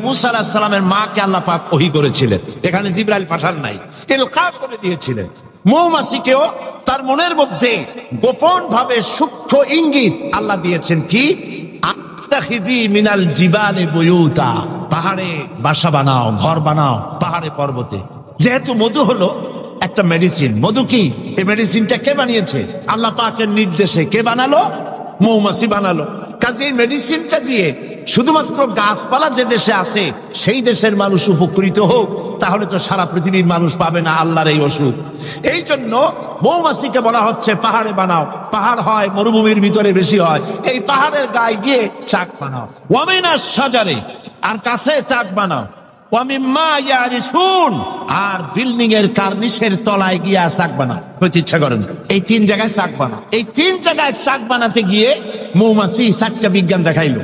মুসা আলাইহিস সালামের মাকে আল্লাহ পাক ওহী করেছিলেন, এখানে জিবরাইল পাঠান নাই, ইলকা করে দিয়েছিলেন। মৌমাছিকেও তার মনের মধ্যে গোপন ভাবে সূক্ষ্ম ইঙ্গিত আল্লাহ দিয়েছেন কি, আত্তাখিজি মিনাল জিবালি বুয়ুতা, পাহাড়ে বাসা বানাও, ঘর বানাও পাহাড়ে পর্বতে। যেহেতু মধু হলো একটা মেডিসিন, মধু কি, এই মেডিসিনটা কে বানিয়েছে? আল্লাহ পাকের নির্দেশে। কে বানালো? মৌমাছি বানালো। কাজে এই মেডিসিনটা দিয়ে শুধুমাত্র গাছপালা যে দেশে আছে সেই দেশের মানুষ উপকৃত হোক, তাহলে তো সারা পৃথিবীর মানুষ পাবে না আল্লাহর এই ওষুধ। এই জন্য মৌমাছিকে বলা হচ্ছে পাহাড়ে বানাও। পাহাড় হয় মরুভূমির ভিতরে বেশি হয়, এই পাহাড়ের গায়ে গিয়ে চাক বানাও। ওয়ামিনাস শাজারে, আর কাছে চাক বানাও। ওয়ামিম্মা ইয়ারিসুন, আর বিল্ডিং এর কার্নিশের তলায় গিয়ে চাক বানাও। হইতে ইচ্ছা করেন এই 3 জায়গায় চাক বানাও। এই 3 জায়গায় চাক বানাতে গিয়ে মৌমাছি 4টা বিজ্ঞান দেখাইলো,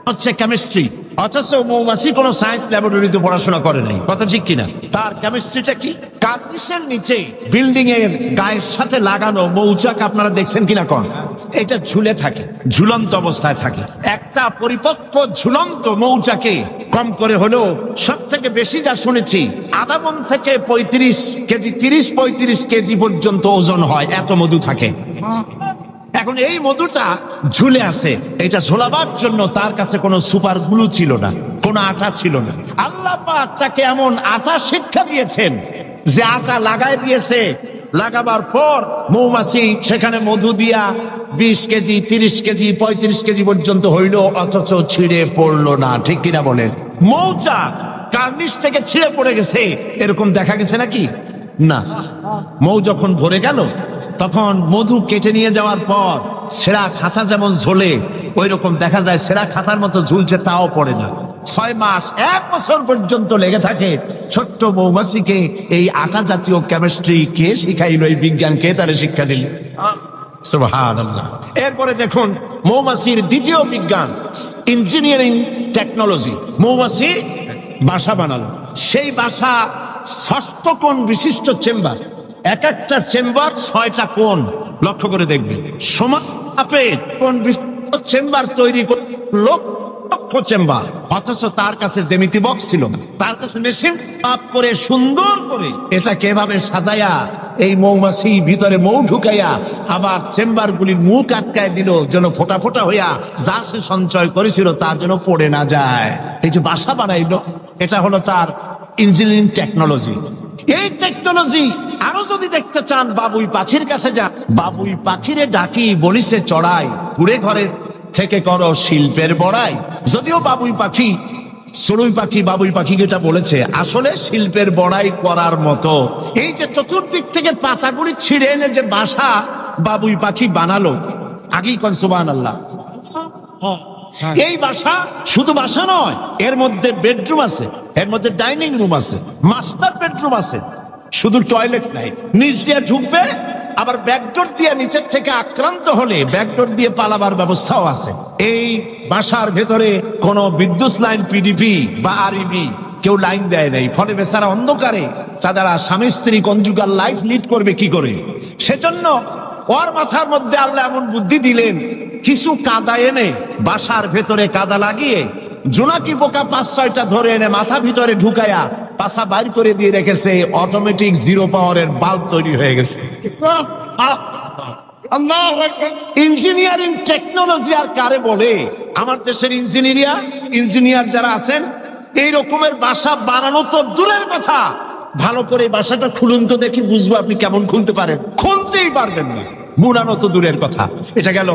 হচ্ছে কেমিস্ট্রি। অথচ মৌমাছি কোন সায়েন্স ল্যাবরেটরিতে পড়াশোনা করে নাই, কথা ঠিক কিনা? তার কেমিস্ট্রিটা কি, কার্নিশের নিচে বিল্ডিং এর গায়ের সাথে লাগানো মৌচাক আপনারা দেখছেন কিনা কোন, এটা ঝুলে থাকে, ঝুলন্ত অবস্থায় থাকে। একটা পরিপক্ক ঝুলন্ত মৌচাকে কম করে হলেও সব থেকে বেশি যা শুনেছি আধা মণ থেকে 35 কেজি, 30-35 কেজি পর্যন্ত ওজন হয়, এত মধু থাকে। এখন এই মধুটা ঝুলে আছে, এটা ঝোলাবার জন্য তার কাছে কোনো সুপার গ্লু ছিল না, কোনো আটা ছিল না। আল্লাহ পাক তাকে এমন আটা শিক্ষা দিয়েছেন যে আটা লাগাই দিয়েছে, লাগাবার পর মৌমাছি সেখানে মধু দিয়া 20 কেজি, 30 কেজি, 35 কেজি পর্যন্ত হইল, অথচ ছিঁড়ে পড়লো না। ঠিক কিনা বলেন? মৌচাক কার্নিশ থেকে ছিঁড়ে পড়ে গেছে এরকম দেখা গেছে নাকি? না। মৌ যখন ভরে গেল তখন মধু কেটে নিয়ে যাওয়ার পর সেরা খাতা যেমন ঝোলে ওই রকম দেখা যায়, সেরা খাতার মতো ঝুলছে, তাও পড়ে না। 6 মাস 1 বছর পর্যন্ত লেগে থাকে। ছোট্ট মৌমাছিকে এই আটা জাতীয় কেমিস্ট্রি কে শিখাইল? এই বিজ্ঞান কে তারে শিক্ষা দিল? সুবহানাল্লাহ। এরপরে দেখুন মৌমাছির দ্বিতীয় বিজ্ঞান, ইঞ্জিনিয়ারিং টেকনোলজি। মৌমাছি বাসা বানালো, সেই বাসা 6 কোণ বিশিষ্ট চেম্বার, এক একটা চেম্বার 6টা কোণ, লক্ষ্য করে দেখবেন। সমান কোণ বিশিষ্ট চেম্বার তৈরি করে লক্ষ চেম্বার, অথচ তার কাছে জ্যামিতি বক্স ছিল না, তার কাছে মেশিন পাপ করে সুন্দর করে এটা কিভাবে সাজায়া এই মৌমাছি ভিতরে মৌ ঢুকাইয়া আবার চেম্বার গুলির মুখ আটকায় দিল, যেন ফোটা ফোটা হইয়া যা সে সঞ্চয় করেছিল তা যেন পড়ে না যায়। এই যে বাসা বানাইলো, এটা হলো তার ইঞ্জিনিয়ারিং টেকনোলজি। এই টেকনোলজি আরো যদি দেখতে চান, বাবুই পাখির কাছে যান। বাবুই পাখিরে ডাকি বলিছে চড়াই, পুরে ঘরে থেকে করো শিল্পের বড়াই। যদিও বাবুই পাখি, চড়ুই পাখি বাবুই পাখিকে এটা বলেছে, আসলে শিল্পের বড়াই করার মতো। এই যে চতুর্দিক থেকে পাতাগুলি ছিঁড়ে এনে যে বাসা বাবুই পাখি বানালো, আগেই কোন সুবহানাল্লাহ। এই বাসা শুধু বাসা নয়, এর মধ্যে বেডরুম আছে, এর মধ্যে ডাইনিং রুম আছে, মাস্টার বেডরুম আছে, শুধু টয়লেট নাই। নিচ দিয়ে ঢুকবে, আবার ব্যাকডোর দিয়ে নিচের থেকে আক্রান্ত হলে ব্যাকডোর দিয়ে পালাবার ব্যবস্থাও আছে। এই বাসার ভেতরে কোনো বিদ্যুৎ লাইন, পিডিপি বা আরইবি কেউ লাইন দেয় নাই, ফলে বেচারা অন্ধকারে তারা স্বামী স্ত্রী কনজুগাল লাইফ লিড করবে কি করে? সেজন্য ওর মাথার মধ্যে আল্লাহ এমন বুদ্ধি দিলেন, কিছু কাদা এনে বাসার ভেতরে কাদা লাগিয়ে জোনাকি পোকা 5-6টা ধরে এনে মাথা ভিতরে ঢুকায়া পাছা বাইর করে দিয়ে রেখেছে, অটোমেটিক 0 পাওয়ারের বাল্ব তৈরি হয়ে গেছে। ইঞ্জিনিয়ারিং টেকনোলজি আর কারে বলে? আমার দেশের ইঞ্জিনিয়ার যারা আছেন, এই রকমের বাসা বানানো তো দূরের কথা, ভালো করে বাসাটা খুলুন তো দেখি, বুঝবো আপনি কেমন খুলতে পারেন। খুলতেই পারবেন না, বুনানো তো দূরের কথা। এটা গেল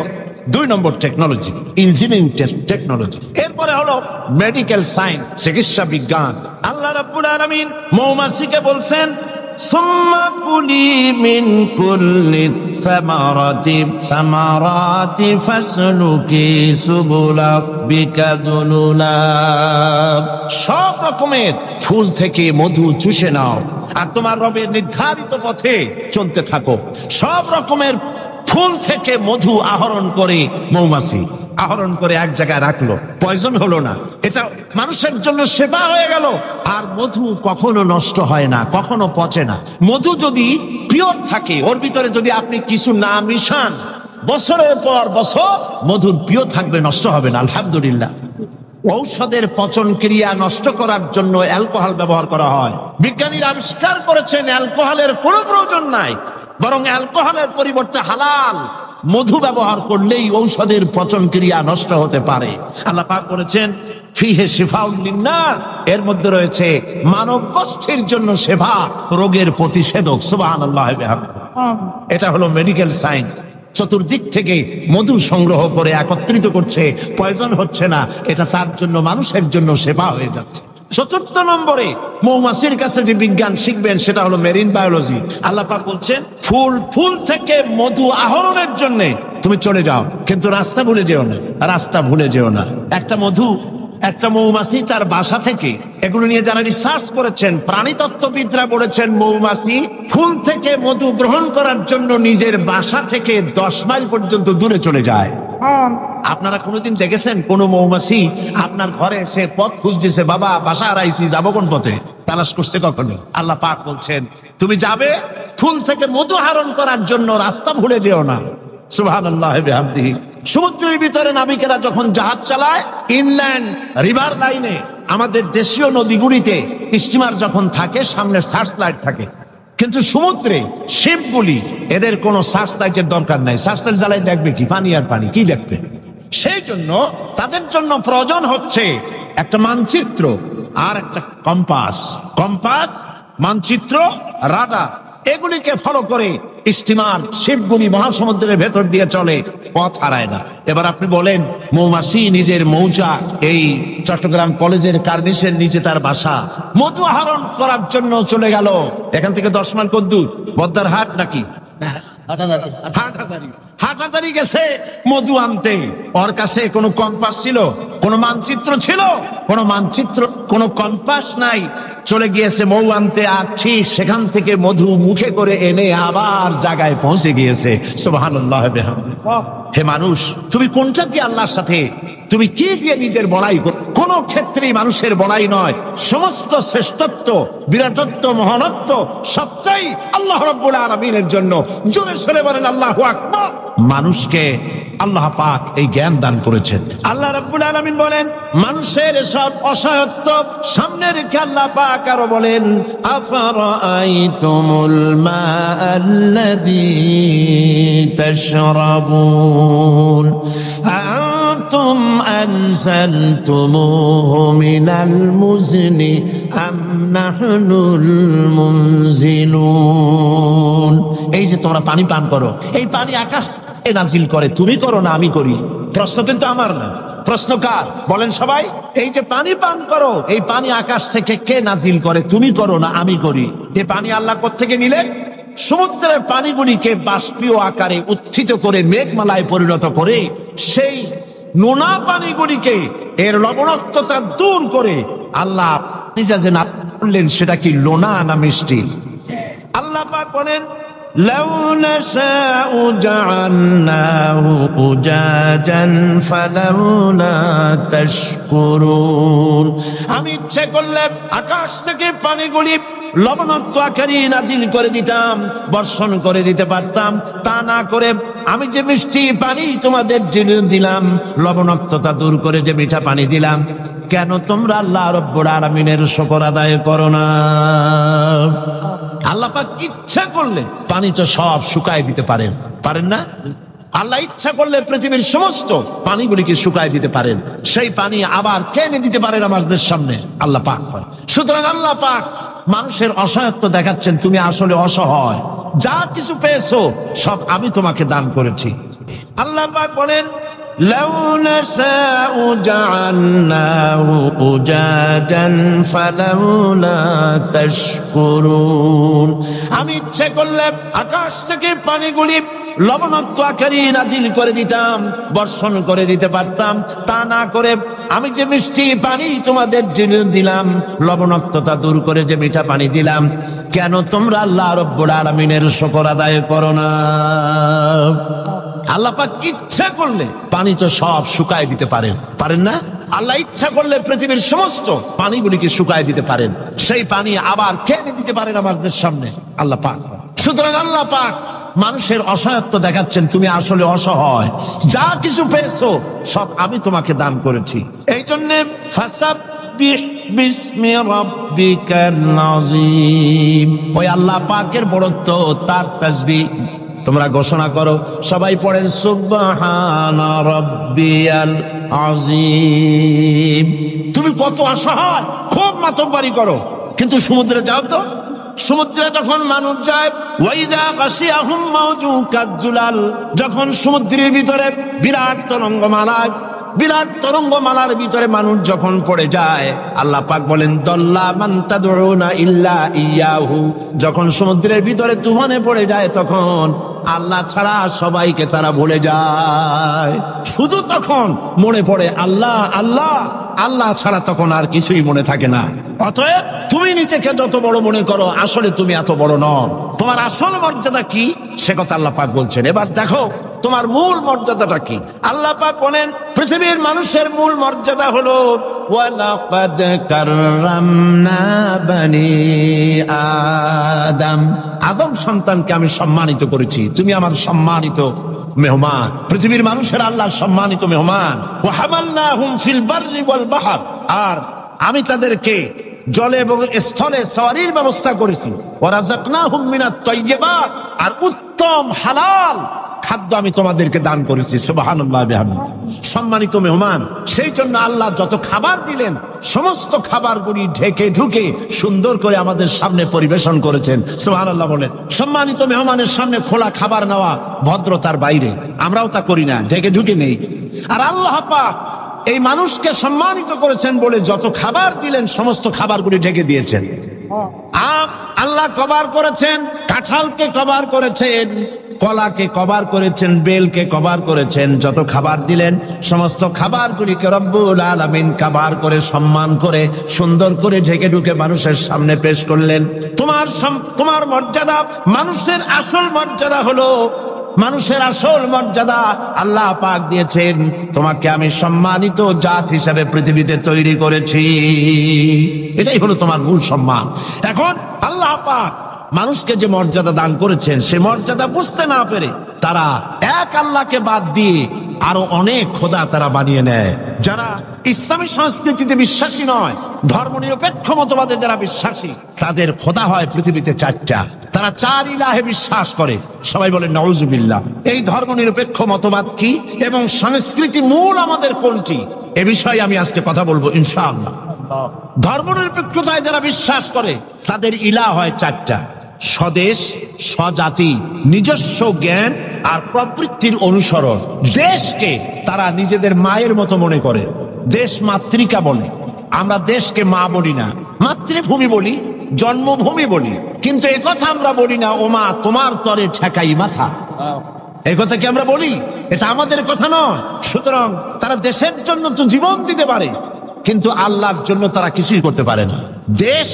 2 নম্বর টেকনোলজি, ইঞ্জিনিয়ারিং টেকনোলজি। এরপরে হলো মেডিকেল সায়েন্স, চিকিৎসা বিজ্ঞান। আল্লাহ রাব্বুল আলামিন মৌমাছিকে বলছেন, সুম্মা কুলি মিন কুল্লি সামারাতি ফাসলুকি সুবুলা বিকা দুলুলা। সব রকমের ফুল থেকে মধু চুষে নাও আর তোমার রবের নির্ধারিত পথে চলতে থাকো। সব রকমের ফুল থেকে মধু আহরণ করে মৌমাছি আহরণ করে এক জায়গায় রাখলো, পয়জন হলো না, এটা মানুষের জন্য সেবা হয়ে গেল। আর মধু কখনো নষ্ট হয় না, কখনো পচে না। মধু যদি পিওর থাকে, ওর ভিতরে যদি আপনি কিছু না মিশান, বছরের পর বছর মধুর পিওর থাকবে, নষ্ট হবে না। আলহামদুলিল্লাহ। ঔষধের পচন ক্রিয়া নষ্ট করার জন্য অ্যালকোহল ব্যবহার করা হয়। বিজ্ঞানীরা আবিষ্কার করেছেন অ্যালকোহলের কোনো প্রয়োজন নাই, বরং অ্যালকোহলের পরিবর্তে হালাল মধু ব্যবহার করলেই ঔষধের পচন ক্রিয়া নষ্ট হতে পারে। আল্লাহ পাক বলেছেন ফিহে শিফাউন লিন্নাস, এর মধ্যে রয়েছে মানব গোষ্ঠীর জন্য সেবা, রোগের প্রতিষেধক। সুবহানাল্লাহ ওয়া বিহামদিহি। এটা হলো মেডিকেল সায়েন্স। চতুর্দিক থেকে মধু সংগ্রহ করে একত্রিত করছে, পয়জন হচ্ছে না, এটা তার জন্য মানুষের জন্য সেবা হয়ে যাচ্ছে। চতুর্থ নম্বরে মৌমাছির কাছে যে বিজ্ঞান শিখবেন সেটা হলো মেরিন বায়োলজি। আল্লাহ পাক বলছেন ফুল থেকে মধু আহরণের জন্য তুমি চলে যাও, কিন্তু রাস্তা ভুলে যেও না, রাস্তা ভুলে যেও না। একটা মৌমাছি তার বাসা থেকে, এগুলো নিয়ে যারা রিসার্চ করেছেন প্রাণীতত্ত্ববিদরা বলেছেন মৌমাছি ফুল থেকে মধু গ্রহণ করার জন্য নিজের বাসা থেকে 10 মাইল পর্যন্ত দূরে চলে যায়। আপনারা কোনোদিন দেখেছেন কোন মৌমাছি আপনার ঘরে এসে পথ খুঁজতেছে, বাবা বাসা হারাইছি, যাবো কোন পথে, তালাশ করছে কখনো? আল্লাহ পাক বলছেন তুমি যাবে ফুল থেকে মধু আহরণ করার জন্য, রাস্তা ভুলে যেও না। সুবহানাল্লাহ ওয়া বিহামদিহি। সমুদ্রের ভিতরে নাবিকেরা যখন জাহাজ চালায়, ইনল্যান্ড রিভার লাইনে, আমাদের দেশীয় নদীগুলিতে স্টিমার যখন থাকে সামনে সার্চ লাইট থাকে, কিন্তু সমুদ্রে শিপগুলি এদের কোনো সার্চ লাইটের দরকার নাই। সার্চ লাইট জ্বালাই দেখবে কি? পানি আর পানি, কি দেখবে? সেই জন্য তাদের জন্য প্রয়োজন হচ্ছে একটা মানচিত্র আর একটা কম্পাস, মানচিত্র, রাডার, এগুলিকে ফলো করে স্টিমার শিপগুলি মহাসমুদ্রের ভেতর দিয়ে চলে, পথ হারায় না। এবার আপনি বলেন মৌমাছি নিজের মৌচাক, এই চট্টগ্রাম কলেজের কার্নিসের নিচে তার বাসা, মধু আহরণ করার জন্য চলে গেল এখান থেকে 10 মাইল কদ্দূর, বদ্দার হাট নাকি হাটাদারি গেছে মধু আনতে। ওর কাছে কোনো কম্পাস ছিল? কোনো মানচিত্র ছিল? কোনো কম্পাস নাই। চলে গিয়েছে মৌ আনতে, আর ঠিক সেখান থেকে মধু মুখে করে এনে আবার জায়গায় পৌঁছে গিয়েছে। সুবহানাল্লাহ ওয়া বিহামদিহি। হে মানুষ, তুমি কোনটা দিয়ে আল্লাহর সাথে, তুমি কি দিয়ে নিজের বড়াই? কোন ক্ষেত্রেই মানুষের বড়াই নয়, সমস্ত শ্রেষ্ঠত্ব, বিরাটত্ব, মহানত্ব সবটাই আল্লাহ রাব্বুল আলামিনের জন্য। জোরে সরে বলেন আল্লাহু আকবার। মানুষকে আল্লাহ পাক এই জ্ঞান দান করেছেন। আল্লাহ রাব্বুল আলামিন বলেন মানুষের সব অসহায়ত্ব সামনে রেখে আল্লাহ পাক আরো বলেন আফারাআইতুমুল মাআল্লাযী তাশরাবুন আনতুম আনজালতুমুহু মিনাল মুজনি আম নাহনুল মুনজিলুন। এই যে তোমরা পানি পান করো, এই পানি আকাশ থেকে নাজিল করে, তুমি করো না আমি করি? প্রশ্ন কিন্তু আমার না, প্রশ্ন কার বলেন সবাই? এই যে পানি পান করো, এই পানি আকাশ থেকে কে নাজিল করে? তুমি করো না আমি করি? এই পানি আল্লাহ কোত্থেকে নিলেন? সমুদ্রের পানিগুলিকে বাষ্পীয় আকারে উত্থিত করে মেঘমালায় পরিণত করে সেই নোনা পানিগুলিকে এর লবণাক্ততা দূর করে আল্লাহ পানিটা যে না করলেন সেটা কি লোনা না মিষ্টি? আল্লাহ পাক বলেন লাউ নাশাউ জাআলনাহু উজাজান ফালাউলা তাশকুরুন। আমি ইচ্ছে করলে আকাশ থেকে পানিগুলি লবণাক্ত আকারে নাজিল করে দিতাম, বর্ষণ করে দিতে পারতাম। তা না করে আমি যে মিষ্টি পানি তোমাদের দিলাম, লবণাক্ততা দূর করে যে মিঠা পানি দিলাম, কেন তোমরা আল্লাহ রাব্বুল আলামিনের শুকর আদায় করো না? আল্লাহ পাক ইচ্ছা করলে পানি তো সব শুকায় দিতে পারেন না? আল্লাহ ইচ্ছা করলে পৃথিবীর সমস্ত পানিগুলিকে শুকায় দিতে পারেন। সেই পানি আবার কেনে দিতে পারেন আমাদের সামনে, আল্লাহ পাক পারেন। সুতরাং আল্লাহ পাক মানুষের অসহায়ত্ব দেখাচ্ছেন, তুমি আসলে অসহায়, যা কিছু পেয়েছো সব আমি তোমাকে দান করেছি। আল্লাহ পাক বলেন লাউ নাশাউ জাআলনাহু উজাজান ফালাউলা তাশকুরুন। আমি ইচ্ছে করলে আকাশ থেকে পানিগুলি লবণাক্ত আকারে নাজিল করে দিতাম, বর্ষণ করে দিতে পারতাম। তা না করে আমি যে মিষ্টি পানি তোমাদের দিলাম, লবণাক্ততা দূর করে যে মিঠা পানি দিলাম, কেন তোমরা আল্লাহ রাব্বুল আলামিনের শুকর আদায় করো না? আল্লাহ পাক ইচ্ছা করলে পানি তো সব শুকায় দিতে পারেন না? আল্লাহ ইচ্ছা করলে পৃথিবীর সমস্ত পানিগুলিকে শুকায় দিতে পারেন, সেই পানি আবার কেনে দিতে পারেন আমাদের সামনে, আল্লাহ পাক। সুতরাং আল্লাহ পাক মানুষের অসহায়ত্ব দেখাচ্ছেন, তুমি আসলে অসহায়, যা কিছু পেয়েছো সব আমি তোমাকে দান করেছি। এই জন্য ফাসাব্বিহ বিসমি রাব্বিকাল আযীম, ওই আল্লাহ পাকের বড়ত্ব, তার তাসবিহ তোমরা ঘোষণা করো। সবাই পড়েন সুবহানা রাব্বিয়াল আযীম। তুমি কত অসহায়, খুব মাতব্বরি করো, কিন্তু সমুদ্রে যাও তো, সমুদ্রে যখন মানুষ যায়, ওয়াইদা গাশিয়াহুম মাওজু কাজ্জুলাল, যখন সমুদ্রের ভিতরে বিরাট তরঙ্গমালার ভিতরে মানুষ যখন পড়ে যায়, আল্লাহ পাক বলেন দল্লা মান তাদউনা ইল্লা ইয়াহু, যখন সমুদ্রের ভিতরে তুফানে পড়ে যায় তখন আল্লাহ ছাড়া সবাইকে তারা ভুলে যায়, শুধু তখন মনে পড়ে আল্লাহ আল্লাহ, আল্লাহ ছাড়া তখন আর কিছুই মনে থাকে না। অতএব তুমি নিজেকে যত বড় মনে করো, আসলে তুমি এত বড় নও। তোমার আসল মর্যাদা কি সে কথা আল্লাহ পাক বলছেন। এবার দেখো তোমার মূল মর্যাদাটা কি। আল্লাহ পাক বলেন পৃথিবীর মানুষের মূল মর্যাদা হলো ওয়ালাকাদ কাররামনা বানি আদম, আদম সন্তানকে আমি সম্মানিত করেছি, তুমি আমার সম্মানিত মেহমান। পৃথিবীর মানুষের আল্লাহর সম্মানিত মেহমান। ওয়া হামালনাহুম ফিল বাররি ওয়াল বাহর, আর আমি তাদেরকে জলে এবং স্থলে সওয়ারির ব্যবস্থা করেছি। ওয়া রাযাকনাহুম মিনাত তাইয়্যিবাত, আর উত্তম হালাল খাদ্য আমি তোমাদেরকে দান করেছি। সুবহানাল্লাহ বিহামদিহি, সম্মানিত মেহমান। সেই জন্য আল্লাহ যত খাবার দিলেন সমস্ত খাবারগুলি ঢেকে ঢুকে সুন্দর করে আমাদের সামনে পরিবেশন করেছেন। সুবহানাল্লাহ বলেন। সম্মানিত মেহমানের সামনে খোলা খাবার নেওয়া ভদ্রতার বাইরে, আমরাও তা করি না, ঢেকে ঢুকে নেই। আর আল্লাহ পাক এই মানুষকে সম্মানিত করেছেন বলে যত খাবার দিলেন সমস্ত খাবারগুলি ঢেকে দিয়েছেন। আম আল্লাহ কভার করেছেন, কাঁঠালকে কভার করেছেন, কলাকে কভার করেছেন, বেলকে কভার করেছেন। যত খাবার দিলেন সমস্ত খাবারগুলিকে রব্বুল আলামিন কভার করে সম্মান করে সুন্দর করে ঢেকে ঢুকে মানুষের সামনে পেশ করলেন। তোমার মর্যাদা, মানুষের আসল মর্যাদা হলো, মানুষের আসল মর্যাদা আল্লাহ পাক দিয়েছেন, তোমাকে আমি সম্মানিত জাত হিসাবে পৃথিবীতে তৈরি করেছি, এটাই হলো তোমার মূল সম্মান। এখন আল্লাহ পাক মানুষকে যে মর্যাদা দান করেছেন সে মর্যাদা বুঝতে না পেরে তারা এক আল্লাহকে বাদ দিয়ে আরো অনেক খোদা তারা বানিয়ে নেয়। যারা ইসলামী সংস্কৃতিতে বিশ্বাসী নয়, ধর্মনিরপেক্ষ মতবাদে যারা বিশ্বাসী, তাদের খোদা হয় পৃথিবীতে চারটা। তারা চার ইলাহে বিশ্বাস করে। সবাই বলে নাউজুবিল্লাহ। এই ধর্মনিরপেক্ষ মতবাদ কি এবং সংস্কৃতি মূল আমাদের কোনটি, এ বিষয়ে আমি আজকে কথা বলবো ইনশাআল্লাহ। ধর্মনিরপেক্ষতায় যারা বিশ্বাস করে তাদের ইলাহ হয় চারটা: স্বদেশ, স্বজাতি, নিজস্ব জ্ঞান আর প্রবৃত্তির অনুসরণ। দেশকে তারা নিজেদের মায়ের মতো মনে করে, দেশ মাতৃকা বলে। আমরা দেশকে মা বলি না, মাতৃভূমি বলি, জন্মভূমি বলি, কিন্তু একথা আমরা বলি না ও মা তোমার তরে ঠেকাই মাথা। এই কথা কি আমরা বলি? এটা আমাদের কথা নয়। সুতরাং তারা দেশের জন্য তো জীবন দিতে পারে, কিন্তু আল্লাহর জন্য তারা কিছুই করতে পারে না। দেশ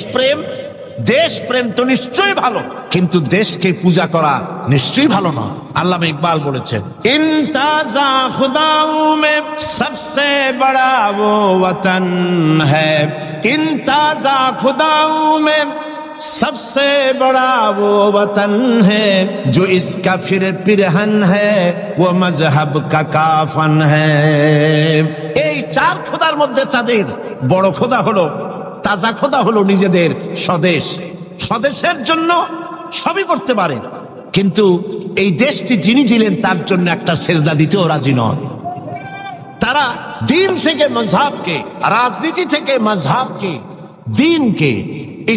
প্রেম তো নিশ্চয়ই ভালো, কিন্তু দেশকে পূজা করা নিশ্চয়ই ভালো নয়। আল্লামা ইকবাল বলেছেন, ইনতাজা খুদাও মে সবসে বড়া वो वतन है, ইনতাজা খুদাও মে सबसे बड़ा वो वतन है, जो इसका फिर पिरहन है वो मजहब का काफन है। এই চার খোদার মধ্যে তাদের বড় খোদা হলো, তাজা খোদা হলো নিজেদের স্বদেশ। স্বদেশের জন্য সবই করতে পারে, কিন্তু এই দেশটি যিনি দিলেন তার জন্য একটা সেজদা দিতেও রাজি নয়। তারা দিন থেকে মজহাবকে, রাজনীতি থেকে মজহাবকে, দিনকে,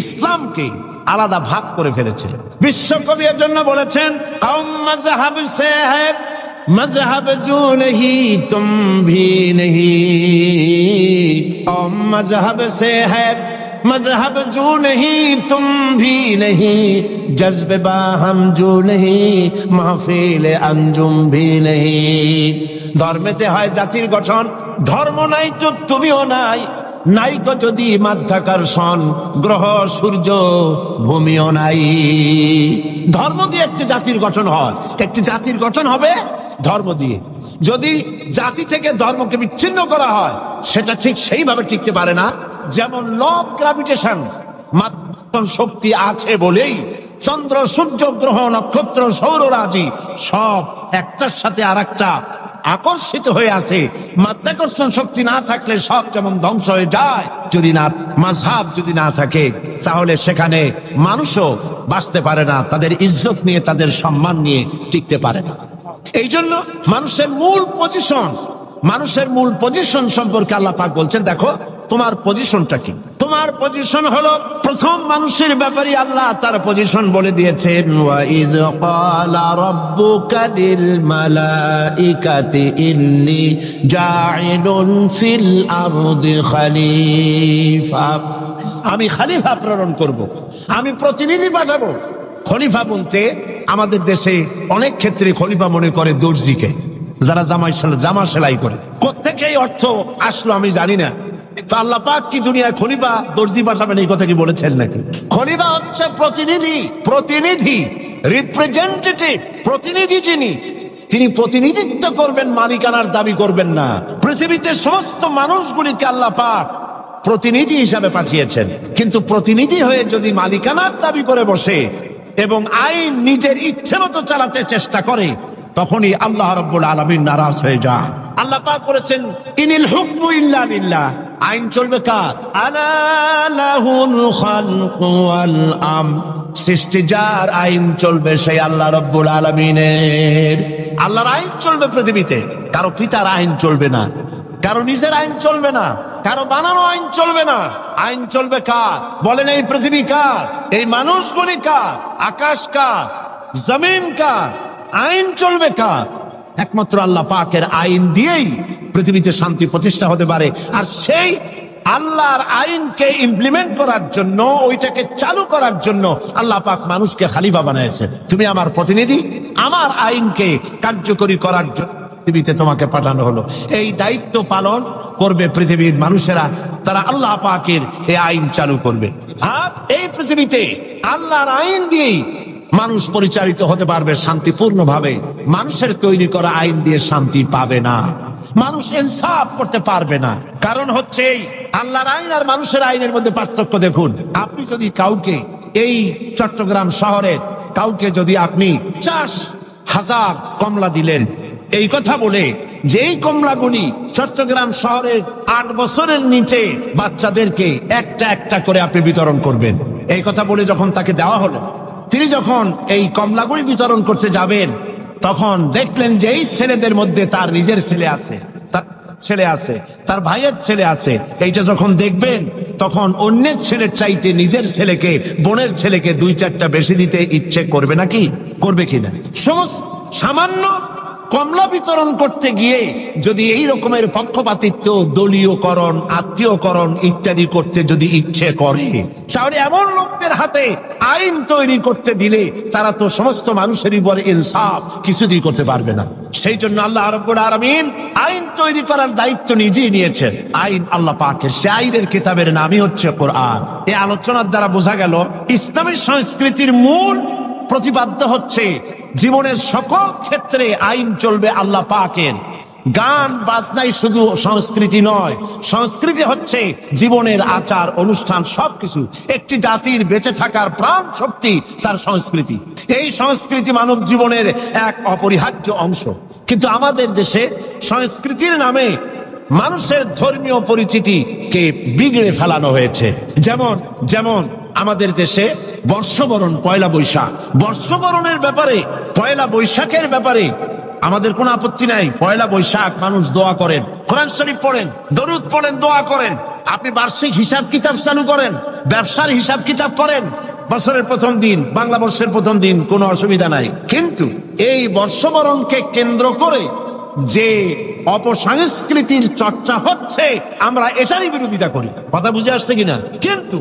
ইসলামকে আলাদা ভাগ করে ফেলেছে। বিশ্বকবি এর জন্য বলেছেন, কওম মজহব সে है मजहब जो नहीं तुम भी नहीं, कौम मजहब से है मजहब जो नहीं तुम भी नहीं, जज्ब बाहम जो नहीं महफिल अंजुम भी नहीं। ধর্মেতে হয় জাতির গঠন, ধর্ম নাই তো তুমিও নাই, নাইকো যদি মাধ্যাকর্ষণ গ্রহ সূর্য ভূমিও নাই। ধর্ম দিয়ে একটি জাতির গঠন হয়, একটি জাতির গঠন হবে ধর্ম দিয়ে। যদি জাতি থেকে ধর্মকে বিচ্ছিন্ন করা হয় সেটা ঠিক সেইভাবে টিকতে পারে না। যেমন ল অফ গ্রাভিটেশন, মাধ্যাকর্ষণ শক্তি আছে বলেই চন্দ্র, সূর্য, গ্রহ, নক্ষত্র, সৌররাজি সব একটার সাথে আরেকটা আকর্ষিত হয়ে আছে। মাধ্যাকর্ষণ শক্তি না থাকলে সব যেমন ধ্বংস হয়ে যায়, যদি না মাযহাব যদি না থাকে তাহলে সেখানে মানুষও বাঁচতে পারে না, তাদের ইজ্জত নিয়ে তাদের সম্মান নিয়ে টিকতে পারে না। এই জন্য মানুষের মূল পজিশন সম্পর্কে আল্লাহ পাক বলছেন, দেখো তোমার পজিশনটা কি। তোমার পজিশন হলো, প্রথম মানুষের ব্যাপারে আল্লাহ তার পজিশন বলে দিয়েছেন, ওয়া ইয ক্বালা রাব্বুকা লিল মালাইকাতি ইন্নী জাইলুন ফিল আরদি খলিফা। আমি খলিফা প্রেরণ করব, আমি প্রতিনিধি পাঠাবো। খলিফা বলতে আমাদের দেশে অনেক ক্ষেত্রে খলিফা মনে করে দর্জিকে, যারা জামা সেলাই করে। কোত্থেকে এই অর্থ আসলো আমি জানি না। তো আল্লাহ পাক কি দুনিয়ায় খলিফা দর্জি পাঠাবেন এই কথা কি বলেছেন নাকি? খলিফা হচ্ছে প্রতিনিধি, রিপ্রেজেন্টেটিভ, প্রতিনিধি। তিনি প্রতিনিধিত্ব করবেন, মালিকানার দাবি করবেন না। পৃথিবীতে সমস্ত মানুষগুলিকে আল্লাহ পাক প্রতিনিধি হিসাবে পাঠিয়েছেন, কিন্তু প্রতিনিধি হয়ে যদি মালিকানার দাবি করে বসে এবং আইন নিজের ইচ্ছে মতো চালাতে চেষ্টা করে, তখনই আল্লাহ রাব্বুল আলামিন নারাজ হয়ে যান। আল্লাহ পাক বলেছেন, ইনিল হুকমু ইল্লা লিল্লাহ। আইন চলবে কার? আলা লাহুল খালকু ওয়াল আমর। সৃষ্টি যার, আইন চলবে সেই আল্লাহ রাব্বুল আলামিনের। আল্লাহর আইন চলবে পৃথিবীতে, কারো পিতার আইন চলবে না, কারো নিজের আইন চলবে না, কারো বানানো আইন চলবে না। আইন চলবে কার? বলেন, এই পৃথিবী কার? এই মানুষগুলি কার? আকাশ কার? জমিন কার? আইন চলবে কার? একমাত্র আল্লাহ পাকের আইন দিয়েই পৃথিবীতে শান্তি প্রতিষ্ঠা হতে পারে। আর সেই আল্লাহর আইনকে ইমপ্লিমেন্ট করার জন্য, ওইটাকে চালু করার জন্য আল্লাহ পাক মানুষকে খলিফা বানিয়েছেন। তুমি আমার প্রতিনিধি, আমার আইনকে কার্যকরী করার জন্য পৃথিবীতে তোমাকে পাঠানো হলো। এই দায়িত্ব পালন করবে পৃথিবীর মানুষেরা, তারা আল্লাহ পাকের এই আইন চালু করবে। আর এই পৃথিবীতে আল্লাহর আইন দিয়েই মানুষ পরিচালিত হতে পারবে শান্তিপূর্ণ ভাবে। মানুষের তৈরি করা আইন দিয়ে শান্তি পাবে না, মানুষ ইনসাফ করতে পারবে না। কারণ হচ্ছে আল্লাহর আইন আর মানুষের আইনের মধ্যে পার্থক্য দেখুন। আপনি যদি কাউকে, এই চট্টগ্রাম শহরের কাউকে যদি আপনি 50,000 কমলা দিলেন, এই কথা বলে যে এই কমলাগুলি চট্টগ্রাম শহরের 8 বছরের নিচে বাচ্চাদেরকে একটা একটা করে আপনি বিতরণ করবেন, এই কথা বলে যখন তাকে দেওয়া হলো, তিনি যখন এই কমলাগুলি বিতরণ করতে যাবেন, তখন দেখলেন যে এই ছেলেদের মধ্যে তার নিজের ছেলে আছে, তার ছেলে আছে, তার ভাইয়ের ছেলে আছে। এইটা যখন দেখবেন, তখন অন্যের ছেলের চাইতে নিজের ছেলেকে, বোনের ছেলেকে 2-4টা বেশি দিতে ইচ্ছে করবে নাকি? করবে কিনা? সামান্য কমলা বিতরণ করতে গিয়ে যদি এই রকমের পক্ষপাতিত্ব, দলীয়করণ, আত্মীয়করণ ইত্যাদি করতে যদি ইচ্ছে করে, তাহলে এমন লোকদের হাতে আইন তৈরি করতে দিলে তারা তো সমস্ত মানুষেরই উপর ইনসাফ কিছুদিন করতে পারবে না। সেই জন্য আল্লাহ রাব্বুল আলামিন আইন তৈরি করার দায়িত্ব নিজেই নিয়েছেন। আইন আল্লাহ পাকের, সে আইনের কিতাবের নামই হচ্ছে কোরআন। এই আলোচনার দ্বারা বোঝা গেল ইসলামী সংস্কৃতির মূল প্রতিপাদ্য হচ্ছে জীবনের সকল ক্ষেত্রে আইন চলবে আল্লাহ পাকের। গান বাজনাই শুধু সংস্কৃতি নয়, সংস্কৃতি হচ্ছে জীবনের আচার অনুষ্ঠান, সবকিছু। একটি জাতির বেঁচে থাকার প্রাণ শক্তি তার সংস্কৃতি। এই সংস্কৃতি মানব জীবনের এক অপরিহার্য অংশ। কিন্তু আমাদের দেশে সংস্কৃতির নামে মানুষের ধর্মীয় পরিচিতিকে বিগড়ে ফেলানো হয়েছে। যেমন আমাদের দেশে বর্ষবরণ, পয়লা বৈশাখ, বর্ষবরণের ব্যাপারে, পয়লা বৈশাখের ব্যাপারে আমাদের কোনো আপত্তি নাই। পয়লা বৈশাখ মানুষ দোয়া করেন, কোরআন শরীফ পড়েন, দরুদ পড়েন, দোয়া করেন। আপনি বার্ষিক হিসাব কিতাব চালু করেন, ব্যবসার হিসাব কিতাব পড়েন, বছরের প্রথম দিন, বাংলা বর্ষের প্রথম দিন, কোনো অসুবিধা নাই। কিন্তু এই বর্ষবরণকে কেন্দ্র করে যে অপসংস্কৃতির চর্চা হচ্ছে, আমরা এটারই বিরোধিতা করি। কথা বুঝে আসছে কিনা? কিন্তু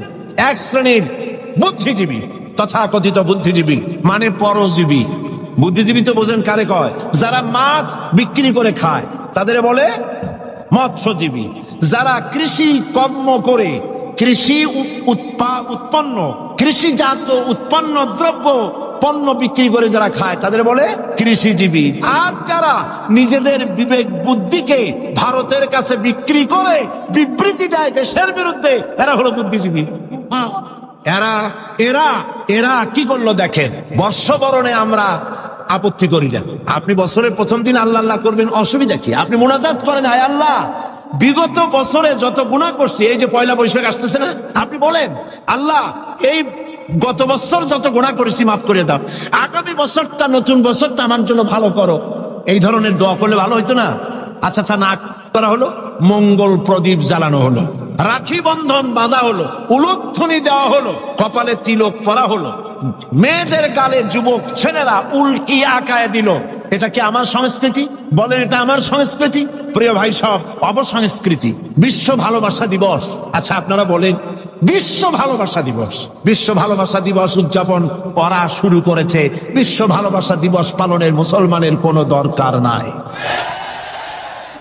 এক শ্রেণীর বুদ্ধিজীবী, তথাকথিত বুদ্ধিজীবী মানে পরজীবী, বুদ্ধিজীবী তো বোঝেন কারে কয়? যারা মাছ বিক্রি করে খায় তাদের বলে মৎস্যজীবী। যারা কৃষি কর্ম করে, কৃষি উৎপন্ন, কৃষিজাত উৎপন্ন দ্রব্য পণ্য বিক্রি করে যারা খায় তাদের বলে কৃষিজীবী। আর যারা নিজেদের বিবেক বুদ্ধিকে ভারতের কাছে বিক্রি করে বিবৃতি দেয় দেশের বিরুদ্ধে, এরা হলো বুদ্ধিজীবী। এরা এরা এরা কি করলো দেখেন, বর্ষবরণে আমরা আপত্তি করি না। আপনি বছরের প্রথম দিন আল্লাহ আল্লাহ করবেন, অসুবিধা কি? আপনি মুনাজাত করেন, আয় আল্লাহ বিগত বছরে যত গুনাহ করছি, এই যে পয়লা বৈশাখ আসতেছে না, আপনি বলেন আল্লাহ এই গত বছর যত গুনাহ করেছি মাফ করে দাও, আগামী বছরটা নতুন বছরটা আমার জন্য ভালো করো। এই ধরনের দোয়া করলে ভালো হইতো না? আচ্ছা, তা না করা হলো, মঙ্গল প্রদীপ জ্বালানো হলো, রাখি বন্ধন বাঁধা হলো, উলুধ্বনি দেওয়া হলো, কপালে তিলক পরা হলো, মেয়েদের গালে যুবক ছেলেরা উল্কি আঁকায় দিল। এটা কি আমার সংস্কৃতি? বলেন, এটা আমার সংস্কৃতি? প্রিয় ভাই সব, অপসংস্কৃতি। বিশ্ব ভালোবাসা দিবস, আচ্ছা আপনারা বলেন, বিশ্ব ভালোবাসা দিবস, বিশ্ব ভালোবাসা দিবস উদযাপন করা শুরু করেছে। বিশ্ব ভালোবাসা দিবস পালনের মুসলমানের কোনো দরকার নাই।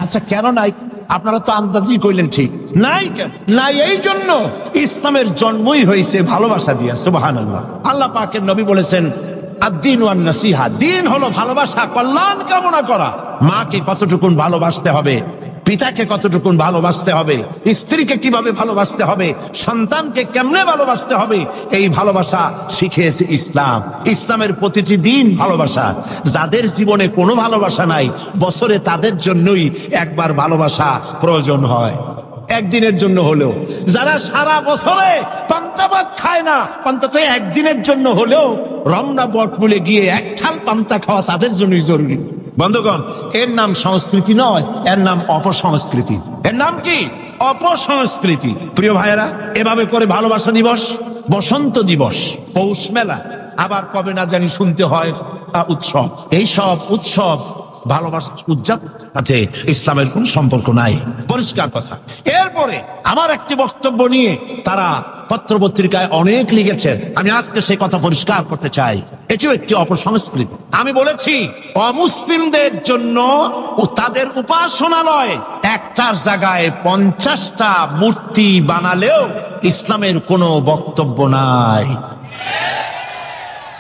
আচ্ছা, কেন নাই? আপনারা তো আন্দাজি কইলেন, ঠিক নাই। কেন নাই? এই জন্য ইসলামের জন্মই হয়েছে ভালোবাসা দিয়া। সুবহানাল্লাহ। আল্লাহ পাকের নবী বলেছেন, আদ-দীন ওয়ান নাসিহা, দিন হলো ভালোবাসা, কল্যাণ কামনা করা। মাকে কতটুকুন ভালোবাসতে হবে, পিতাকে কতটুকুন ভালোবাসতে হবে, স্ত্রীকে কিভাবে ভালোবাসতে হবে, সন্তানকে কেমনে ভালোবাসতে হবে, এই ভালোবাসা শিখিয়েছে ইসলাম। ইসলামের প্রতিটি দিন ভালোবাসা। যাদের জীবনে কোনো ভালোবাসা নাই, বছরে তাদের জন্যই একবার ভালোবাসা প্রয়োজন হয়, একদিনের জন্য হলেও। যারা সারা বছরে পান্তা ভাত খায় না, অন্তত একদিনের জন্য হলেও রমনা বটমূলে গিয়ে এক ঠাল পান্তা খাওয়া তাদের জন্যই জরুরি। বন্ধুগণ, এর নাম সংস্কৃতি নয়, এর নাম অপসংস্কৃতি। এর নাম কি? অপসংস্কৃতি। প্রিয় ভাইয়েরা, এভাবে করে ভালোবাসা দিবস, বসন্ত দিবস, পৌষ মেলা, আবার কবে না জানি শুনতে হয় উৎসব। এই সব উৎসব ভালোবাসা উদযাপন সাথে ইসলামের কোন সম্পর্ক নাই, পরিষ্কার কথা। এরপরে আমার একটি বক্তব্য নিয়ে তারা পত্রপত্রিকায় অনেক লিখেছেন, আমি আজকে সেই কথা পরিষ্কার করতে চাই। এটিও একটি অপসংস্কৃতি। আমি বলেছি, অমুসলিমদের জন্য তাদের উপাসনালয় একটার জায়গায় 50টা মূর্তি বানালেও ইসলামের কোনো বক্তব্য নাই।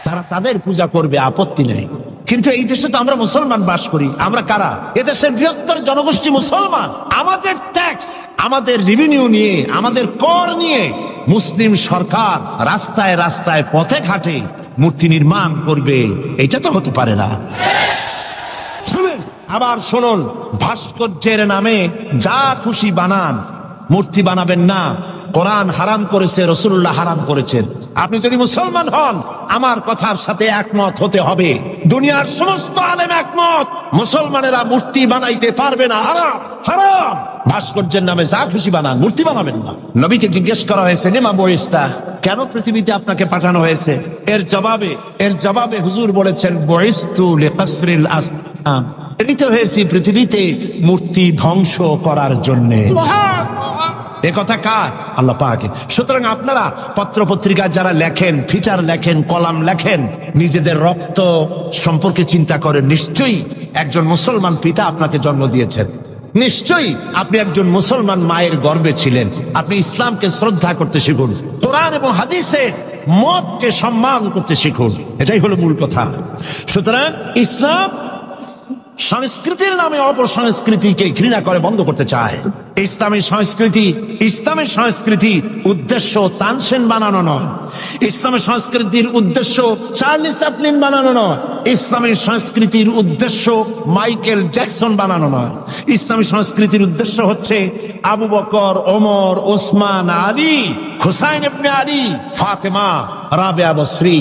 তারা তাদের পূজা করবে, আপত্তি নেই। কিন্তু এই দেশে তো আমরা মুসলমান বাস করি। আমরা কারা? এদেশের বৃহত্তর জনগোষ্ঠী মুসলমান। আমাদের ট্যাক্স, আমাদের রেভিনিউ নিয়ে, আমাদের কর নিয়ে মুসলিম সরকার রাস্তায় রাস্তায় পথে ঘাটে মূর্তি নির্মাণ করবে, এটা তো হতে পারে না। আবার শুনুন, ভাস্কর্যের নামে যা খুশি বানান, মূর্তি বানাবেন না। কোরআন হারাম করেছে, রাসূলুল্লাহ হারাম করেছেন। আপনি যদি মুসলমান হন, আমার কথার সাথে একমত হতে হবে। দুনিয়ার সমস্ত আলেম একমত, মুসলমানেরা মূর্তি বানাইতে পারবে না, হারাম হারাম। ভাস্কর্যের নামে যা খুশি বানান, মূর্তি বানাবেন না। নবীকে জিজ্ঞেস করা হয়েছে, লিমা বুইস্তা, কেন পৃথিবীতে আপনাকে পাঠানো হয়েছে? এর জবাবে হুজুর বলেছেন, বুইস্তু লিকাসরিল আসনাম, প্রেরিত হয়েছি পৃথিবীতে মূর্তি ধ্বংস করার জন্য। এ কথা কার? আল্লাহ পাকের। সুতরাং আপনারা পত্রপত্রিকায় যারা লেখেন, ফিচার লেখেন, কলাম লেখেন, নিজেদের রক্ত সম্পর্কে চিন্তা করেন। নিশ্চয়ই একজন মুসলমান পিতা আপনাকে জন্ম দিয়েছেন, নিশ্চয়ই আপনি একজন মুসলমান মায়ের গর্ভে ছিলেন। আপনি ইসলামকে শ্রদ্ধা করতে শিখুন, কোরআন এবং হাদিসের মতকে সম্মান করতে শিখুন, এটাই হলো মূল কথা। সুতরাং ইসলাম সংস্কৃতির নামে অপসংস্কৃতিকে ঘৃণা করে বন্ধ করতে চায়। ইসলামের সংস্কৃতি উদ্দেশ্য তানসেন বানানো নয়, ইসলামের সংস্কৃতির উদ্দেশ্য চার্লি চ্যাপলিন বানানো নয়, ইসলামের সংস্কৃতির উদ্দেশ্য মাইকেল জ্যাকসন বানানো নয়। ইসলামী সংস্কৃতির উদ্দেশ্য হচ্ছে আবু বকর, ওমর, ওসমান, আলী, হুসাইন ইবনে আলী, ফাতেমা, রাবেয়া বসরি,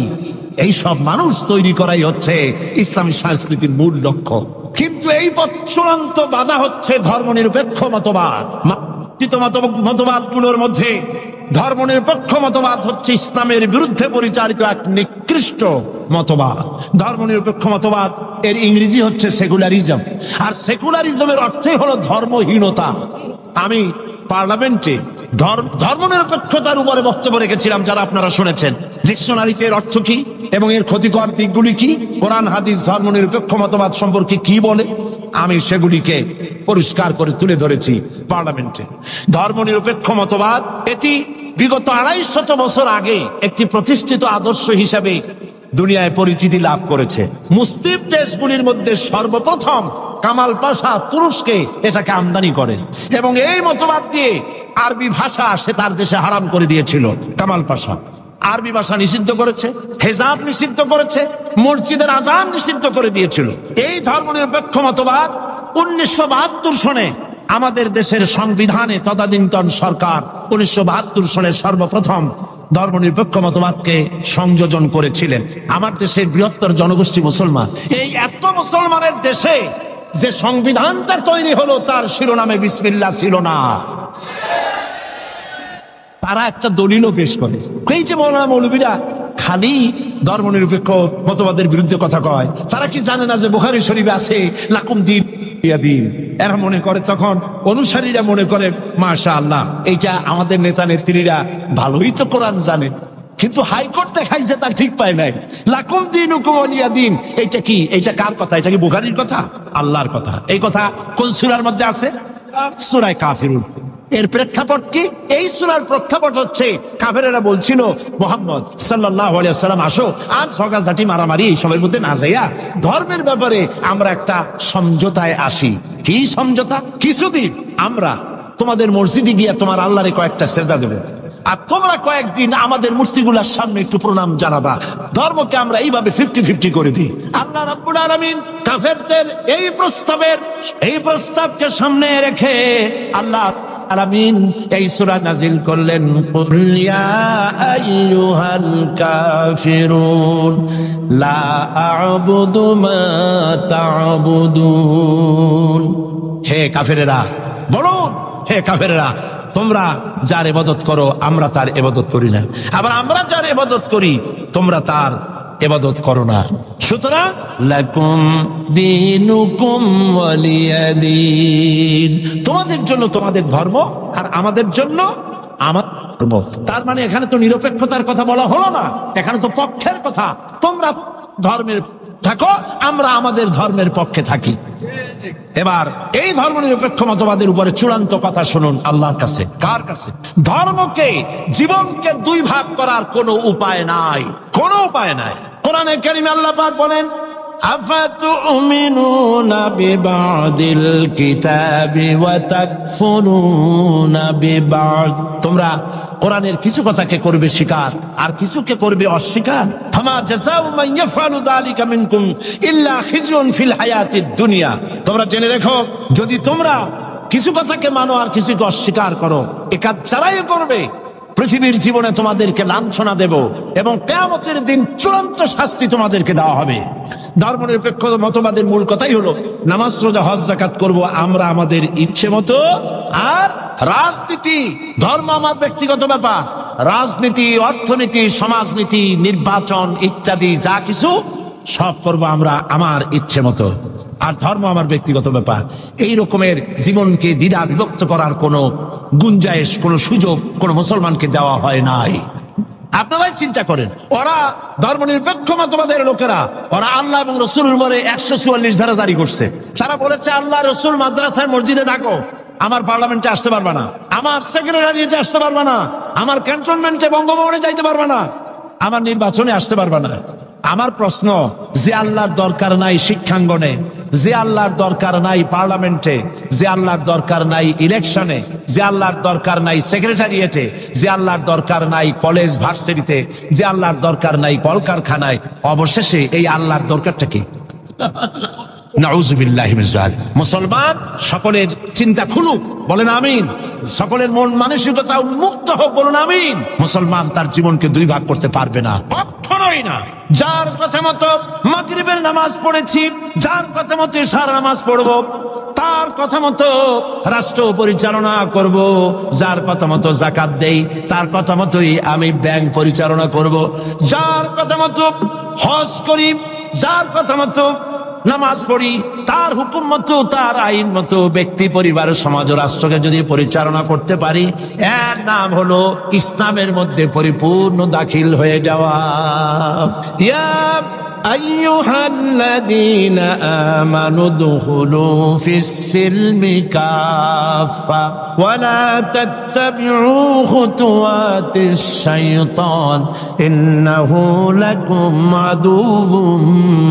এই সব মানুষ তৈরি করাই হচ্ছে ইসলামী সংস্কৃতির মূল লক্ষ্য। কিন্তু এই পথ চূড়ান্ত বাধা হচ্ছে ধর্মনিরপেক্ষ মতবাদ। মতবাদগুলোর মধ্যে ধর্মনিরপেক্ষ মতবাদ হচ্ছে ইসলামের বিরুদ্ধে পরিচালিত এক নিকৃষ্ট মতবাদ। ধর্মনিরপেক্ষ মতবাদ এর ইংরেজি হচ্ছে সেকুলারিজম, আর সেকুলারিজমের অর্থই হলো ধর্মহীনতা। আমি পার্লামেন্টে ধর্মনিরপেক্ষতার উপরে বক্তব্য রেখেছিলাম, যারা আপনারা শুনেছেন। ডিকশনারিতে এর অর্থ কি এবং এর ক্ষতিকর দিকগুলি কি, কোরআন হাদিস ধর্মনিরপেক্ষ মতবাদ সম্পর্কে কি বলে, আমি সেগুলিকে পরিষ্কার করে তুলে ধরেছি পার্লামেন্টে। ধর্মনিরপেক্ষ মতবাদ এটি বিগত 250 বছর আগে একটি প্রতিষ্ঠিত আদর্শ হিসাবে দুনিয়ায় পরিচিতি লাভ করেছে। মুসলিম দেশগুলির মধ্যে সর্বপ্রথম কামাল পাশা তুরস্কে এটাকে আমদানি করে এবং এই মতবাদ দিয়ে আরবি ভাষা সে তার দেশে হারাম করে দিয়েছিল। কামাল পাশা আরবি ভাষা নিষিদ্ধ করেছে, হেজাব নিষিদ্ধ করেছে, মসজিদের আযান নিষিদ্ধ করে দিয়েছিল। এই ধর্মনিরপেক্ষ মতবাদ 1972 সনে আমাদের দেশের সংবিধানে তদানীন্তন সরকার 1972 সনে সর্বপ্রথম ধর্মনিরপেক্ষ মতবাদকে সংযোজন করেছিলেন। আমার দেশের বৃহত্তর জনগোষ্ঠী মুসলমান, এই এত মুসলমানের দেশে যে সংবিধানটা তৈরি হলো তার শিরোনামে বিসমিল্লাহ ছিল না। তারা একটা দলিলও পেশ করে, এই যে মৌলানা মৌলবীরা খালি ধর্মনিরপেক্ষ মতবাদের বিরুদ্ধে কথা কয়, তারা কি জানে না যে বুখারী শরীফে আছে লাকুম দীন ওয়ালিয়া দীন। এরা মনে করে, তখন অনুসারীরা মনে করে মাশাআল্লাহ এইটা আমাদের নেতা নেত্রীরা ভালোই তো কোরআন জানে, কিন্তু হাইকোর্ট দেখাইছে তার ঠিক পায় নাই। লাকুম দীনুকুম ওয়ালিয়া দীন, এইটা কি? এইটা কার কথা? এটা কি বুখারীর কথা? আল্লাহর কথা। এই কথা কোন সূরার মধ্যে আছে? সূরা কাফিরুন। এর প্রেক্ষাপট কি? এই সূরার প্রেক্ষাপট হচ্ছে কাফেরেরা বলছিল মুহাম্মদ সাল্লাল্লাহু আলাইহি ওয়াসাল্লাম আসো, আর ঝগড়াঝাটি মারামারি এই সবের মধ্যে না যাইয়া ধর্মের ব্যাপারে আমরা একটা সমঝোতায় আসি। কি সমঝোতা? কিছুদিন আমরা তোমাদের মসজিদে গিয়া তোমার আল্লাহরে কয়েকটা সেজদা দেব, আর তোমরা কয়েকদিন আমাদের মূর্তিগুলোর সামনে একটু প্রণাম জানাবা। ধর্মকে আমরা এইভাবে 50-50 করে দিই। আল্লাহ রাব্বুল আলামিন কাফেরদের এই প্রস্তাবকে সামনে রেখে আল্লাহ আলামিন এই সূরা নাজিল করলেন, কুল ইয়া আইয়ুহাল কাফিরুন লা আ'বুদু মা তা'বুদুন। হে কাফেরেরা বলুন, হে কাফেরেরা তোমরা যার ইবাদত করো আমরা তার ইবাদত করি না, আবার আমরা যার ইবাদত করি তোমরা তার ইবাদত করো না। সুতরাং লাকুম দীনুকুম ওয়ালিয়া দীন, তোমাদের জন্য তোমাদের ধর্ম আর আমাদের জন্য আমার ধর্ম। তার মানে এখানে তো নিরপেক্ষতার কথা বলা হলো না, এখানে তো পক্ষের কথা। তোমরা ধর্মের থাকো, আমরা আমাদের ধর্মের পক্ষে থাকি। এবার এই ধর্মনিরপেক্ষ মতবাদের উপরে চূড়ান্ত কথা শুনুন আল্লাহর কাছে। কার কাছে? ধর্মকে, জীবনকে দুই ভাগ করার কোনো উপায় নাই, কোনো উপায় নাই। কোরআনে কারীমে আল্লাহ পাক বলেন, আফাতুমিনুনা বিবাদিল কিতাবি ওয়া তাকফুরুনা বিবাদ। তোমরা কোরআনের কিছু কথাকে করবে স্বীকার আর কিছুকে করবে অস্বীকার। ফামা জাযাউ মান ইয়াফআলু যালিকা মিনকুম ইল্লা খিজুন ফিল হায়াতিদ দুনিয়া। তোমরা জেনে রেখো, যদি তোমরা কিছু কথাকে মানো আর কিছুকে অস্বীকার করো, এ কাজ যারাই করবে পৃথিবীর জীবনে তোমাদেরকে লাঞ্ছনা দেব এবং কিয়ামতের দিন চূড়ান্ত শাস্তি তোমাদেরকে দেওয়া হবে। ধর্মনিরপেক্ষ মতবাদের মূল কথাই হলো নামাজ রোজা হজ যাকাত করব আমরা আমাদের ইচ্ছে মতো, আর রাজনীতি, ধর্ম আমার ব্যক্তিগত ব্যাপার, রাজনীতি, অর্থনীতি, সমাজনীতি, নির্বাচন ইত্যাদি যা কিছু সব করব আমরা আমার ইচ্ছে মতো, আর ধর্ম আমার ব্যক্তিগত ব্যাপার। এই রকমের জীবনকে দ্বিধা বিভক্ত করার কোনো গুঞ্জাইশ, কোনো সুযোগ কোনো মুসলমানকে দেওয়া হয় নাই। আপনারাই চিন্তা করেন, ওরা ধর্মনিরপেক্ষ মতবাদের লোকেরা, ওরা আল্লাহ এবং রসুলের উপরে 144 ধারা জারি করছে। তারা বলেছে আল্লাহ রসুল মাদ্রাসায় মসজিদে ডাকো, আমার পার্লামেন্টে আসতে পারবে না, আমার সেক্রেটারিয়েটে আসতে পারবে না, আমার ক্যান্টনমেন্টে বঙ্গভবনে যাইতে পারবে না, আমার নির্বাচনে আসতে পারবে না। আমার প্রশ্ন, যে আল্লাহর দরকার নাই শিক্ষাঙ্গনে, যে আল্লাহর দরকার নাই পার্লামেন্টে, যে আল্লাহর দরকার নাই ইলেকশনে, যে আল্লাহর দরকার নাই সেক্রেটারিয়েটে, যে আল্লাহর দরকার নাই কলেজ ভার্সিটিতে, যে আল্লাহর দরকার নাই কলকারখানায়, অবশেষে এই আল্লাহর দরকারটা কি? নাউযুবিল্লাহি মিন যালিক। মুসলমান সকলের চিন্তা খুলুক, বলেন আমিন। সকলের মন মানসিকতা উন্মুক্ত হোক, বলুন আমিন। মুসলমান তার জীবনকে দুই ভাগ করতে পারবে না, কখনোই না। যার কথা মতো মাগরিবের নামাজ পড়েছি, যার কথা মতো ইশার নামাজ পড়বো, তার কথা মতো রাষ্ট্র পরিচালনা করব, যার কথা মতো যাকাত দেই তার কথা মতোই আমি ব্যাংক পরিচালনা করব, যার কথা মতো হজ করি, যার কথা মতো নামাজ পড়ি, তার হুকুম মতো, তার আইন মতো ব্যক্তি, পরিবার, সমাজ ও রাষ্ট্রকে যদি পরিচালনা করতে পারি, এর নাম হলো ইসলামের মধ্যে পরিপূর্ণ দাখিল হয়ে যাওয়া। ইয়া আইয়ুহাল্লাযীনা আমানু দুখুলু ফিস-সিলমি কাফা ওয়া লা তাত্তাবিউ খুতুওয়াতিশ শাইতান ইন্নাহু লাকুম আদুউম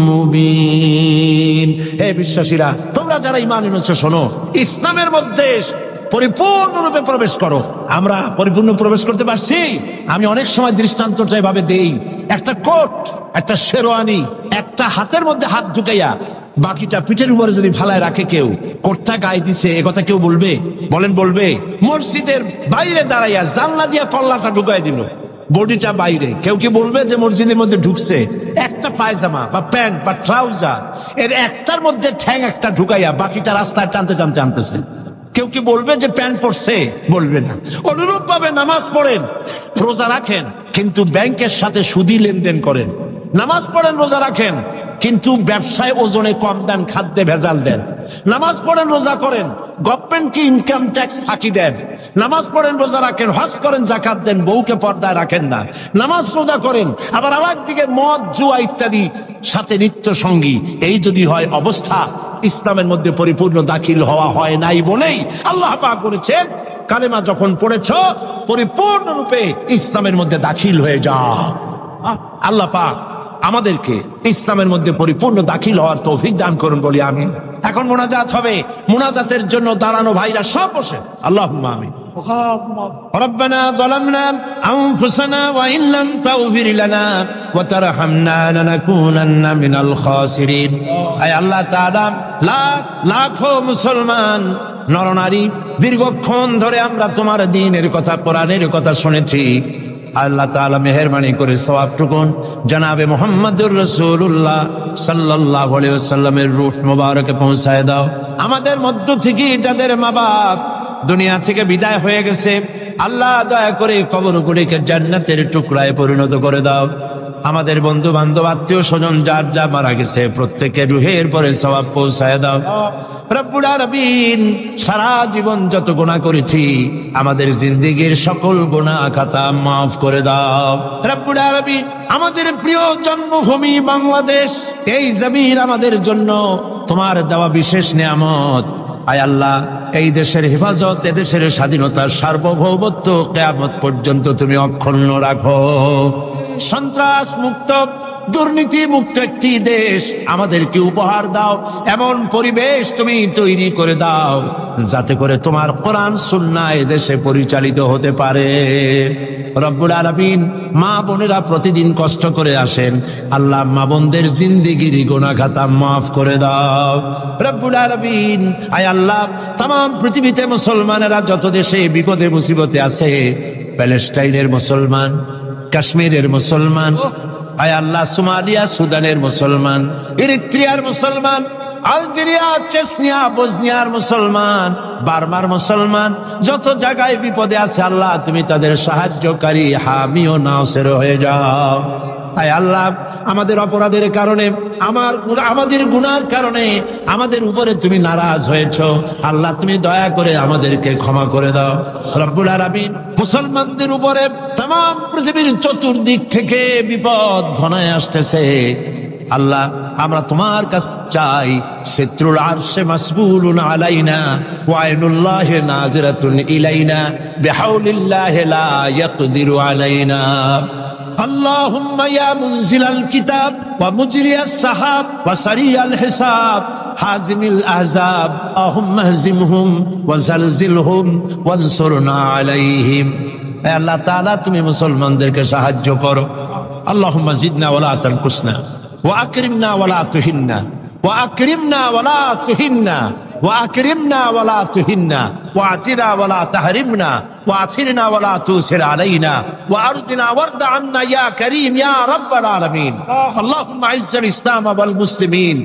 মুবিন। হে বিশ্বাসীরা, তোমরা যারা ঈমান এনেছো শোনো, ইসলামের মধ্যে পরিপূর্ণরূপে প্রবেশ করো। আমরা পরিপূর্ণ প্রবেশ করতে পারছি? আমি অনেক সময় দৃষ্টান্তটা এভাবে দেই, একটা কোট, একটা শেরওয়ানি, একটা হাতের মধ্যে হাত ঢুকাইয়া বাকিটা পিঠের উপরে যদি ফালায় রাখে কেউ, কোটটা গায়ে দিছে, এ কথা কেউ বলবে? বলেন বলবে? মসজিদের বাইরে দাঁড়াইয়া জানলা দিয়া কল্লাটা ঢুকাই দিল, বডিটা বাইরে, কেউ কি বলবে যে মসজিদের মধ্যে ঢুকছে? একটা পায়জামা বা প্যান্ট বা ট্রাউজার এর একটার মধ্যে ঠ্যাং একটা ঢুকাইয়া বাকিটা রাস্তায় টানতে টানতে আনতেছে, কেউ কি বলবে যে প্যান্ট পরছে? বলবে না। অনুরূপ ভাবে নামাজ পড়েন, রোজা রাখেন, কিন্তু ব্যাংকের সাথে সুদি লেনদেন করেন। নামাজ পড়েন, রোজা রাখেন, কিন্তু ব্যবসায় ওজনে কম দেন, খাদ্যে ভেজাল দেন। নামাজ পড়েন, রোজা করেন, গভর্নমেন্টকে ইনকাম ট্যাক্স ফাঁকি দেন। নামাজ পড়েন, রোজা রাখেন, হজ করেন, যাকাত দেন, বউকে পর্দায় রাখেন না। নামাজ রোজা করেন, আবার আর একদিকে মদ, জুয়া ইত্যাদি সাথে নিত্য সঙ্গী। এই যদি হয় অবস্থা, ইসলামের মধ্যে পরিপূর্ণ দাখিল হওয়া হয় নাই বলেই আল্লাহ পাক বলেছেন, কালেমা যখন পড়েছ পরিপূর্ণরূপে ইসলামের মধ্যে দাখিল হয়ে যাও। আল্লাহ পাক আমাদেরকে ইসলামের মধ্যে পরিপূর্ণ দাখিল হওয়ার তৌফিক দান করুন বলি আমি। এখন মোনাজাত হবে, মোনাজাতের জন্য দাঁড়ানো ভাইরা সব বসে। আল্লাহুম্মা আমিন। রব্বানা যালামনা আনফুসানা ওয়া ইন লাম তাগফির লানা ওয়া তারহামনা লানাকুনান্না মিনাল খাসিরিন। আয় আল্লাহ তাআলা, লাখ লাখো মুসলমান নরনারী দীর্ঘক্ষণ ধরে আমরা তোমার দ্বীনের কথা, কোরআনের কথা শুনেছি। আল্লাহ তাআলা মেহেরবানি করে সওয়াবটুকুন জনাবে মুহাম্মদুর রাসূলুল্লাহ সাল্লাল্লাহু আলাইহি ওয়াসাল্লামের রূহ মুবারকে পৌঁছায় দাও। আমাদের মধ্য থেকে যাদের মা বাপ দুনিয়া থেকে বিদায় হয়ে গেছে, আল্লাহ দয়া করে কবরগুলিকে জান্নাতের টুকরায় পরিণত করে দাও। আমাদের বন্ধু বান্ধব, আত্মীয় স্বজন যার যা মারা গেছে প্রত্যেকের রুহের পরে সওয়াব পৌঁছায় দাও। রব্বুল আলামিন, সারা জীবন যত গুনাহ করেছি আমাদের জিন্দেগীর সকল গুনাহ খাতা মাফ করে দাও। রব্বুল আলামিন, আমাদের প্রিয় জন্মভূমি বাংলাদেশ, এই জমিন আমাদের জন্য তোমার দেওয়া বিশেষ নিয়ামত। আয় আল্লাহ, এই দেশের হেফাজত, এদেশের স্বাধীনতা, সার্বভৌমত্ব কিয়ামত পর্যন্ত তুমি অক্ষুণ্ণ রাখো। সন্ত্রাস মুক্ত, দুর্নীতি মুক্ত একটি দেশ আমাদেরকে উপহার দাও। এমন পরিবেশ তুমি তৈরি করে দাও যাতে করে তোমার কোরআন সুন্নাহ দেশে পরিচালিত হতে পারে। রব্বুল আলামিন, মা বোনেরা প্রতিদিন কষ্ট করে আসেন, আল্লাহ মা বোনদের জিন্দেগির গুনাহ খাতা মাফ করে দাও। রব্বুল আলামিন, আয় আল্লাহ, तमाम পৃথিবীতে মুসলমানেরা যত দেশে বিপদে মুসিবতে আছে, প্যালেস্টাইনের মুসলমান, কাশ্মীরের মুসলমান, আয় আল্লাহ, সোমালিয়া সুদানের মুসলমান, ইরিত্রিয়ার মুসলমান, আলজেরিয়া, চেচনিয়া, বসনিয়ার মুসলমান, বার্মার মুসলমান, যত জায়গায় বিপদে আছে আল্লাহ তুমি তাদের সাহায্যকারী, হামি ও নাসির হয়ে যাও। আয় আল্লাহ, আমাদের অপরাধের কারণে, আমাদের গুনার কারণে আমাদের উপরে তুমি নারাজ হয়েছো, আল্লাহ তুমি দয়া করে আমাদেরকে ক্ষমা করে দাও। রব্বুল আলামিন, মুসলমানদের উপরে तमाम পৃথিবীর চতুর্দিক থেকে বিপদ ঘনায় আসতেছে, আল্লাহ আমরা তোমার কাছে চাই, সিত্রুল আরশে মাসবুলুন আলাইনা ওয়া আইনুল্লাহি নাজিরাতুন ইলাইনা বিহাউলিল্লাহি লা ইয়াকদিরু আলাইনা। اللهم يا منزل الكتاب ومجري السحاب وسريع الحساب حازم الأحزاب اللهم اهزمهم وزلزلهم وانصرنا عليهم। اے اللہ تعالی تمہیں مسلمانদেরকে সাহায্য করো। اللهم زدنا ولا تنقصنا واكرمنا ولا تهنا واكرمنا ولا تهنا واكرمنا ولا تهنا واعطنا ولا تحرمنا واثرنا ولا تؤثر علينا وارضنا وارض عنا يا كريم يا رب العالمين. اللهم اعز الاسلام والمسلمين،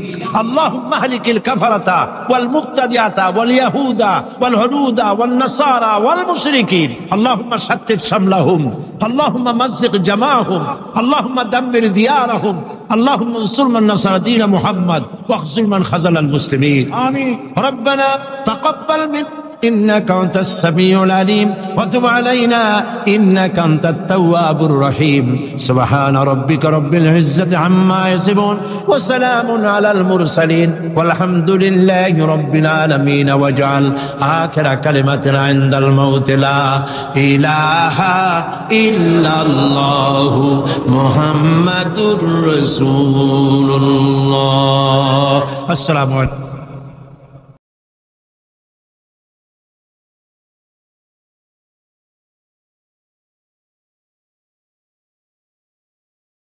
اللهم اهلك الكفرة والمبتدعة واليهود والهنود والنصارى والمشركين، اللهم شتت شملهم، اللهم مزق جماعهم، اللهم دمر ديارهم، اللهم انصر من نصر دين محمد واخذل من خذل المسلمين. آمين. ربنا تقبل منا إنك أنت السميع العليم وتب علينا إنك أنت التواب الرحيم. سبحان ربك رب العزة عما يصفون وسلام على المرسلين والحمد لله رب العالمين. واجعل آخر كلمة عند الموت لا إله إلا الله محمد رسول الله. السلام عليكم.